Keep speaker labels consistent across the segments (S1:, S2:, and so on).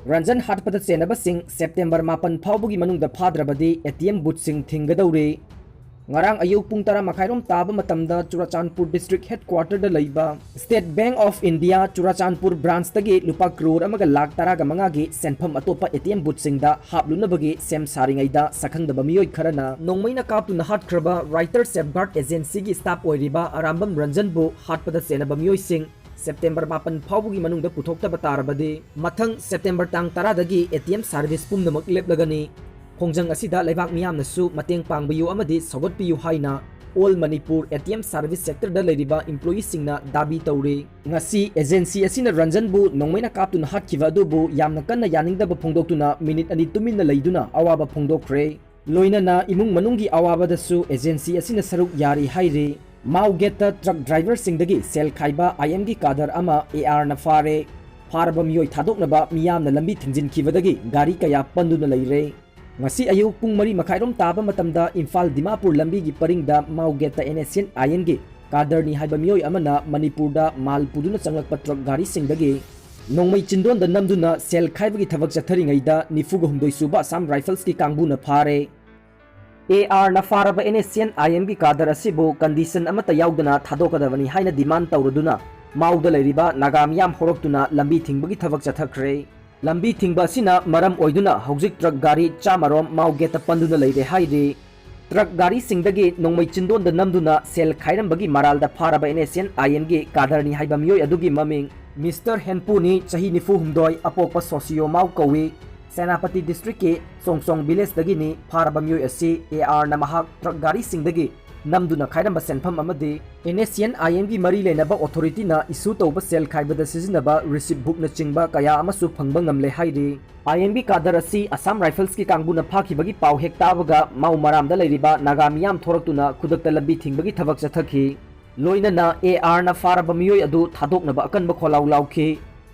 S1: रंजन हाटपद चेनबसिंग सेप्टेम्बर 9 फाउबगी मनुंग फाद्रबदी एटीएम बूथसिंग थिंगदौरे ngarang ayuk pung tara makhairom taba matamda Churachandpur district headquarter da leiba State Bank of India Churachandpur branch tagi lupa crore amaga lakh tara ga manga gi senpham atopa ATM booth singda hapluna bagi sem saringai da sakhang da bamiyoi kharana nongmaina kaptu na hat khraba writer safeguard agency gi staff oiriba arambam ranjan bu hatpada sena bamiyoi sing September 9 फाउबगी मनुंग दा पुथोक्ता बतारबदे मथंग September tang 10 dagi ATM service pumnamak leplagani Hongjang asida leibak miyamnasu mateng pangbiyu amadi sawatpiyu haina All Manipur ATM service sector da leiriba employee singna dabi tawre ngasi agency asina Ranjan bu nongmaina kaptuna hatkiwa adubu yamna kanna yaningdaba phongdoktuna minute ani tuminna leiduna awaba phongdokre loinana imung manunggi awabadasu agency asina saruk yari haire Maugeta truck driver singdagi sel khaiba IM gi kadar ama AR na faraba miyoi thadoknaba miyamna lambi thinjinkhibadagi gari kaya panduna leire ngasi ayuk pung mari makhairom taba matamda Imphal Dimapur lambi gi paringda Maugeta NSN IN gi kadar ni haiba miyoi amana Manipur da mal puduna changlakpa truck gari singdagi nongmai chindon da namduna sel khaibagi thabak chatharingai da 94 suba Assam Rifles ki kangbuna phare AR na faraba NSN IM gi kadar asibu condition amata yaudana thadokadabani haina demand tawruduna Mauda leiriba nagamiyam horoktuna lambi thingbagi thabak chathakre lambi thingba sina maram oiduna hojik truck gari chamarom Maugeta panduna leire haire truck gari singdagi nongmai chindon da namduna sel khairambagi maralda faraba NSN IM gi kadarni haiba miyoi adugi maming Mr. Henpuni chahi nifu humdoi apokpa socio mau kawi Senapati district ke Songsong village dagi ni faraba miyoi asi AR na mahak truck gari singdagi namduna khairamba senpham amadi NSN IM gi mari lenaba authority na issue tawba sel khaibada sizinaba receipt book na chingba kaya amasu phangba ngamle hairi IM gi kadar asi Assam Rifles ki kangbuna phakibagi paw hektabaga mau maramda leiriba nagamiyam thoraktuna khudakta lambi thingbagi thabak chathakhi loinana AR na faraba miyoi adu thadoknaba akanba kholaw lawkhi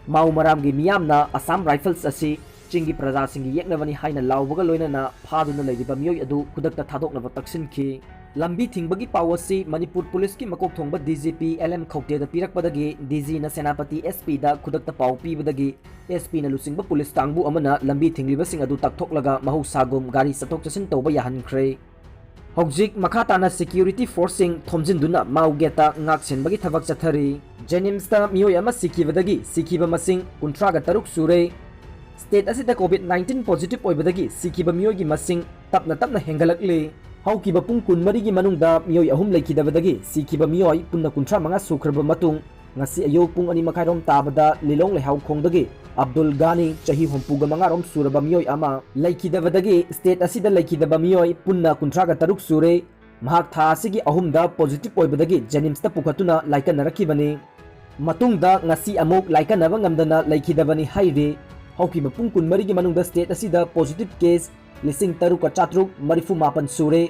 S1: mau maram gi miyamna Assam Rifles asi chingi praja singi yeknabani haina lawbaga loinana phaduna leiriba miyoi adu khudakta thadoknaba taksinki lambi thingbagi pawasi Manipur police ki makok thongba DGP LM Khawte da pirakpadagi DG na Senapati SP da khudakta paw pibadagi SP na lusingba police tangbu amana lambi thingliba sing adu takthoklaga mahusagum gari satok chasin tawba yahankhre hojik makhatana security forcing thomjinduna Maugeta ngak senbagi thabak chathari Jenims ta miyoi ama sikibadagi sikiba masing 36 sure state asida COVID-19 positive oibadagi sikiba miyoi gi masing tapna hengalakle haukiba pung kun mari gi manungda miyoi ahum leikidabadagi sikiba miyoi punna kuntra manga sukraba matung ngasi ayok pung ani makhairom tabada lilong lehau khongdagi Abdul Gani chahi hompuga manga rom suraba miyoi ama leikidabadagi state asida leikidaba miyoi punna kuntra ga taruk sure mahak tha asigi ahumda positive oibadagi Jenims ta pukhatuna laikanarakibani matungda ngasi amuk laikanaba ngamdana leikidabani haire haukiba pung kun mari gi manungda state asida positive case lising taruka chatruk marifu mapan sure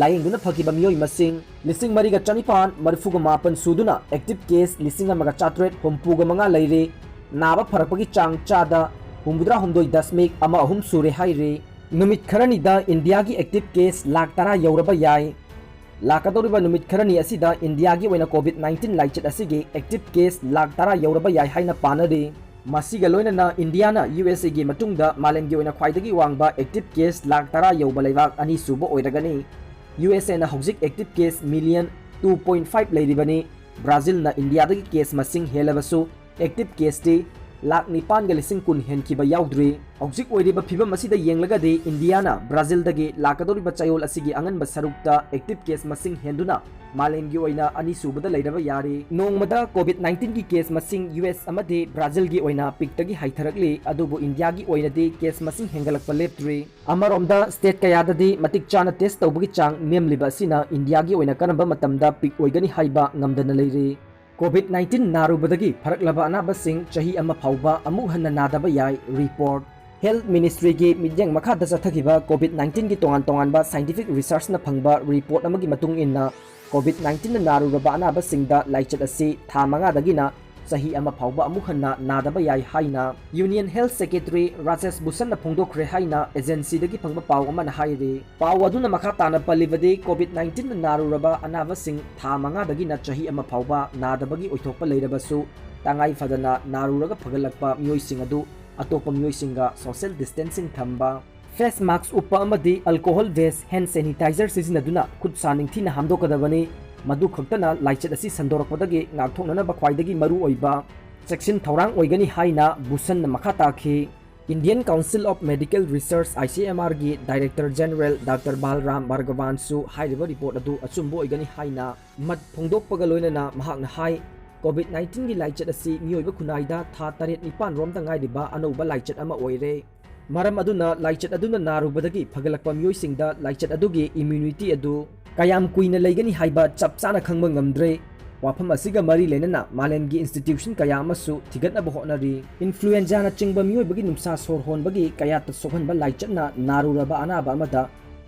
S1: layingduna phakiba miyoi masing lising mariga chanipan marifuga mapan suduna active case lising amaga chatret hompuga manga leire naba pharakpagi chang chada humudra humdoi dasmik ama ahum sure haire numit kharani da India gi active case lakh tara yauraba yai lakadoriba numit kharani asida India gi oina COVID-19 laichet asigi active case lakh tara yauraba yai haina panade masiga loinana India na USA gi matungda malemgi oina khwaidagi wangba active case lakh tara yauba leibak ani suba oiragani USA na hojik active case million 2.5 leiribani Brazil na India dagi case masing helabasu active case ti lakh nipan ga lising kun henkiba yaudri hojik oiriba phibam asida yenglagadi India na Brazil dagi lakadoriba chayol asigi anganba sarukta active case masing henduna malemgi oina ani subada leiraba yari nongmada COVID-19 gi case masing US amadi Brazil gi oina piktagi haitharakli adubu India gi oina di case masing hengalakpa leptri amaromda state kayadadi matik chana test tawbagi chang nemliba sina India gi oina kanamba matamda pik oigani haiba ngamdana leiri COVID-19 narubadagi pharaklaba anabasing chahi ama phauba amu hanna nadaba yai report Health Ministry gi midyang makhada chathakiba COVID-19 gi tongan ba scientific research na phangba report amagi matung inna COVID-19 na naruraba anabasingda laichat asi tha manga dagina sahi ama phauba amuk hanna nadaba yai haina Union Health Secretary Rajesh Bhushan na phongdokre haina agency dagi phangba paw amana haire paw aduna makha tana palibadi COVID-19 na naruraba anabasing tha manga dagina chahi ama phauba nadabagi oithokpa leirabasu tangai fadana naruraga phagalakpa miyoi sing adu अतोप मियोइसिंगा social distancing थंबा face mask उप्पा अमदी alcohol base hand sanitizer सिजिनदुना खुद सा निंगथीना हामदोकदबनी मदु खक्तना लाइचत असि संदोरकपदगी नागथोकनबा ख्वाइदगी मरु ओइबा section थौरांग ओइगनी हाइना बुसन मखा ताखी Indian council of medical research ICMR की डायरेक्टर जनरल डॉक्टर बालराम भार्गवानसु हाइरिबा रिपोर्ट अदु अचुंबो ओइगनी हाइना मत फोंदोकपगा लोइनना महाकना हाइ कोविड-19 की लाइचत असि मियोइबा खुनाइदा था 7-9 रोमदा गाइदिबा अनौबा लाइचत अमा ओइरे मरम अदुना लाइचत अदुना नारुबदगी फगलकपा मियोइसिंगदा लाइचत अदुगी इम्यूनिटी अदु कयाम कुइना लेगनी हाइबा चपचाना खंगबा ngamdre वाफम असिगा मरी लेनना मालेमगी इंस्टीट्यूशन कया अमसु थिगतनबा होनरी इन्फ्लुएंजा ना चिंगबा मियोइबगी नुमसा सोर होनबगी कया त सोहनबा लाइचतना नारुरबा अनाबा अमदा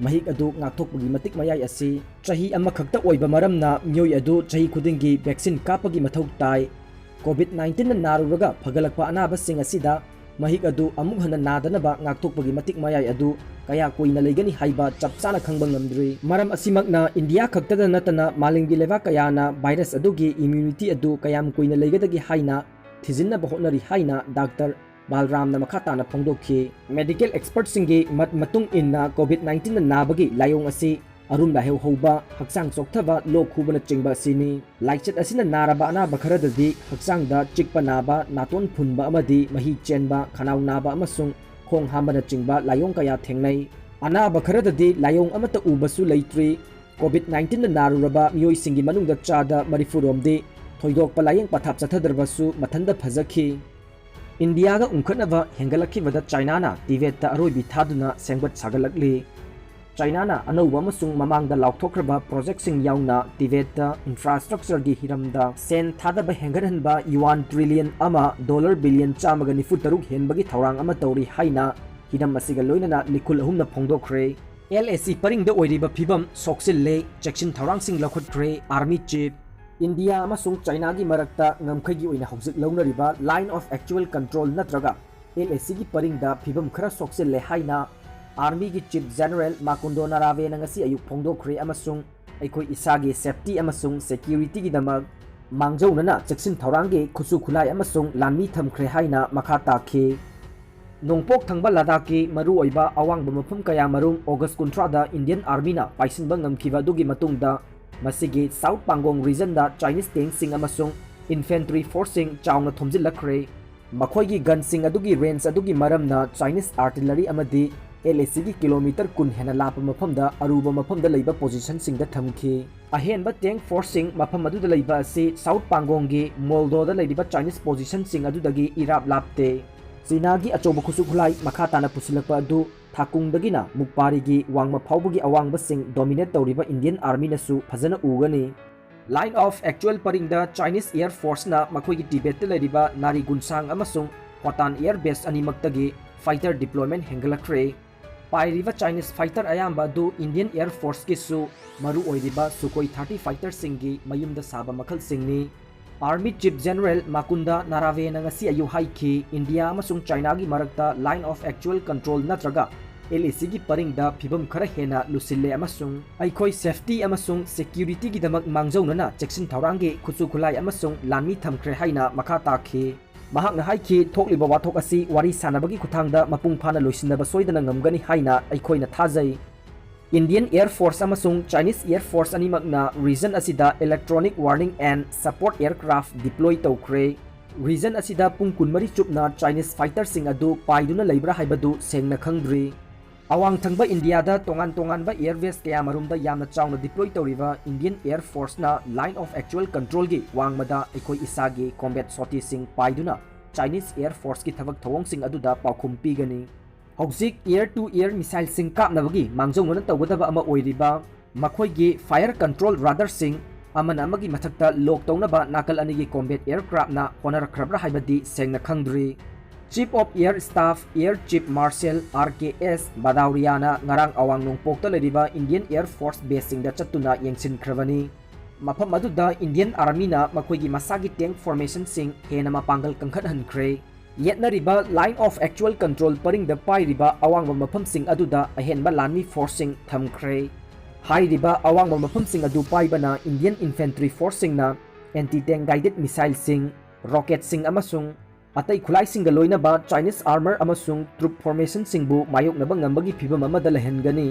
S1: महिक अदु ngaktokpagi matik mayai asi chahi ama khakta oiba maramna myoi adu chahi khudingi vaccine kapagi mathau tai covid-19 na naruraga phagalakpa anaba sing asida mahik adu amuk hana nadanaba ngaktokpagi matik mayai adu kaya koina leigani haiba chapchana khangba ngamdri maram asimakna india khakta natana malingi leva kayana virus adugi immunity adu kayam koina leigadagi haina thijinna bahonari haina doctor Balram मखाता फोंदोखी medical expert सिंगी मत मतुंग इन्ना कोविड-19 नाबगी लायोंग असि अरुम लाहेव होबा हक्सांग सोक्थबा लोक खुबना चिंगबा सिनी लाइचत असिना नाराबा अनाबा खरददी हक्सांगदा चिकपा नाबा नातोन फुनबा अमदी मही चेनबा खनाव नाबा अमसुंग खोंग हामना चिंगबा लायोंग कया थेंगनै अनाबा खरददी लायोंग अमता उबसु लैत्रि कोविड-19 नारुरबा मियोइ सिंगी मनुंगदा चादा मरिफुरोमदी थोइदोकपा लायेंग पथाप चथदरबसु मथंदा फजखी इंडिया का उनखनबा हेंगलखिबदा चाइना टिबेट अरोइबी थादुना सेंगबत सागलकली चाइना अनौबा अमसुंग ममांगदा लाउथोख्रबा प्रोजेक्ट सिंग याउना टिबेट इंफ्रास्ट्रक्चर की हिरमदा सेन थादबा हेंगरहनबा युआन ट्रिलियन अमा डॉलर बिलियन चामगा निफु तरुक हेनबगी थौरांग अमा तौरी हाइना हिरम असिगा लोइनना लिखुल अहुमना फोंदोख्रे LAC परिंगदा ओइरिबा फिबम सोक्सिल्ले चेक्सिन थौरांग सिंग लखुत्ख्रे आर्मी चीफ इंडिया अमसुंग चाइना की मरक्ता ngमखैगी ओइना हौजिक लौनरिबा लाइन ऑफ एक्चुअल कंट्रोल नत्रगा LAC की परिंगदा फिबम खरा सोक्सिल्ले हाइना आर्मी की चीफ जनरल माकुंदो नारावे नंगसी अयुक फोंदोख्रे अमसुंग अखोई इसागी सेफ्टी अमसुंग सिक्योरिटी की दमक मांगजौनना चेक्सिन थौरांगी खुसु खुलाई अमसुंग लानमी थमख्रे हाइना मखा ताखी नोंपोक थंगबा लद्दाख की मरु ओइबा अवांगबा मफम कया मरुंग ऑगस्ट 19 दा इंडियन आर्मी ना पाइसिनबा ngमखिबा दुगी मतुंगदा मसिगी साउथ पांगोंग रीजन दा चाइनीज टैंक सिंग अमसुंग इन्फेंट्री फोर्स सिंग चाउना थोमजिलखरे मखोइगी गन सिंग अदुगी रेंज अदुगी मरमना चाइनीज आर्टिलरी अमदी LAC की किलोमीटर कुन हेना लाप मफमदा अरुबा मफमदा लैबा पोजीशन सिंग दा थमखी अहेनबा टैंक फोर्स सिंग मफम अदुदा लैबा असि साउथ पांगोंगी मोल्दोदा लैबा चाइनीज पोजीशन सिंग अदुदगी इराप लापते चीना की अचौब खुसु खुलाई मखा ताना पुसिलकपा अदु थाकुंगदगिना मुकपारीगी वांगमा फाउबगी अवांगबा सिंग डोमिनेट तौरिबा इंडियन आर्मी नसु फजना उगनी लाइन ऑफ एक्चुअल परिंगदा चाइनीज एयर फोर्स ना मखोइगी टिबेट लैरिबा नारीगुनसांग अमसुंग होटान एयर बेस अनिमक्तगी फाइटर डिप्लॉयमेंट हेंगलखरे पाइरिबा चाइनीज फाइटर अयाम्बा दु इंडियन एयर फोर्स किसु मरु ओइरिबा सुकोई 30 फाइटर सिंगी मयुमदा साबा मखल सिंगनी आर्मी चीफ जनरल माकुंदा नारावे नंगसी अयु हाइकी इंडिया अमसुंग चाइना की मरक्ता लाइन ऑफ एक्चुअल कंट्रोल नत्रगा LAC की परिंगदा फिबम खरा हेना लुसिल्ले अमसुंग अइखोई सेफ्टी अमसुंग सिक्योरिटी की दमक मांगजौनना चेक्सिन थौरांगी खुसु खुलाई अमसुंग लानमी थमख्रे हाइना मखा ताखी महाकना हाइकी थोकलिबा वाथोक असि वारी सानबगी खुथांगदा मपुंग फाना लोइसिनबा सोइदना ngमगनी हाइना अइखोइना थाजै इंडियन एयर फोर्स अमसुंग चाइनीज एयर फोर्स अनिमकना रीजन असिदा electronic warning and support aircraft deploy तौख्रे रीजन असिदा पुंग कुनमरी चुपना चाइनीज फाइटर सिंग अदु पाइदुना लैब्रा हाइबदु सेंगना खंगद्री अवांग थंगबा इंडिया दा तोंगान तोंगानबा एयरवेस कया मरुमदा यामना चाउना डिप्लॉय तौरिबा इंडियन एयर फोर्स ना लाइन ऑफ एक्चुअल कंट्रोल की वांगमदा एखोई इसागी कॉम्बैट सॉटी सिंग पाइदुना चाइनीज एयर फोर्स की थबक थवोंग सिंग अदुदा पाउखुम पीगनी हौजिक एयर टू एयर मिसाइल सिंग कापनबगी मांगजौनना तौगदबा अमा ओइरिबा मखोइगी फायर कंट्रोल राडर सिंग अमन अमगी मथक्ता लोक तौनबा नाकल अनिगी कॉम्बैट एयरक्राफ्ट ना होनरखरब्रा हाइबदी सेंगना खंगद्री chief of air staff air chief marshal RKS बादाउरियाना ngarang awang nongpokta leriba Indian air force base सिंगदा चतुना यंगसिनख्रबनी मफम अदुदा इंडियन आर्मी ना मखोइगी मसागी टैंक फॉर्मेशन सिंग हेना मापांगल कंखटहनख्रे येतनरिबा लाइन ऑफ एक्चुअल कंट्रोल परिंगदा पाइरिबा अवांगबा मफम सिंग अदुदा अहेनबा लानमी फोर्स सिंग थमख्रे हाइरिबा अवांगबा मफम सिंग अदु पाइबना इंडियन इन्फेंट्री फोर्स सिंगना एंटी टैंक गाइडेड मिसाइल सिंग रॉकेट सिंग अमसुंग अतई खुलाइसिंग लोइनबा चाइनीस आर्मर अमसुंग ट्रुप फॉर्मेशन सिंगबु मायोकनबा ngambagi phibam amada lahengani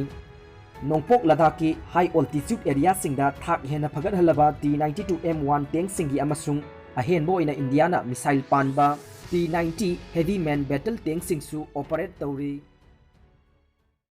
S1: नोंपोक लद्दाख की हाई ऑल्टीट्यूड एरिया सिंगदा थाक हेना फगतहलबा T-92M1 टैंक सिंगी अमसुंग अहेनबो ओइना इंडियाना मिसाइल पानबा T-90 heavy main battle tank सिंगसु ऑपरेट तौरी।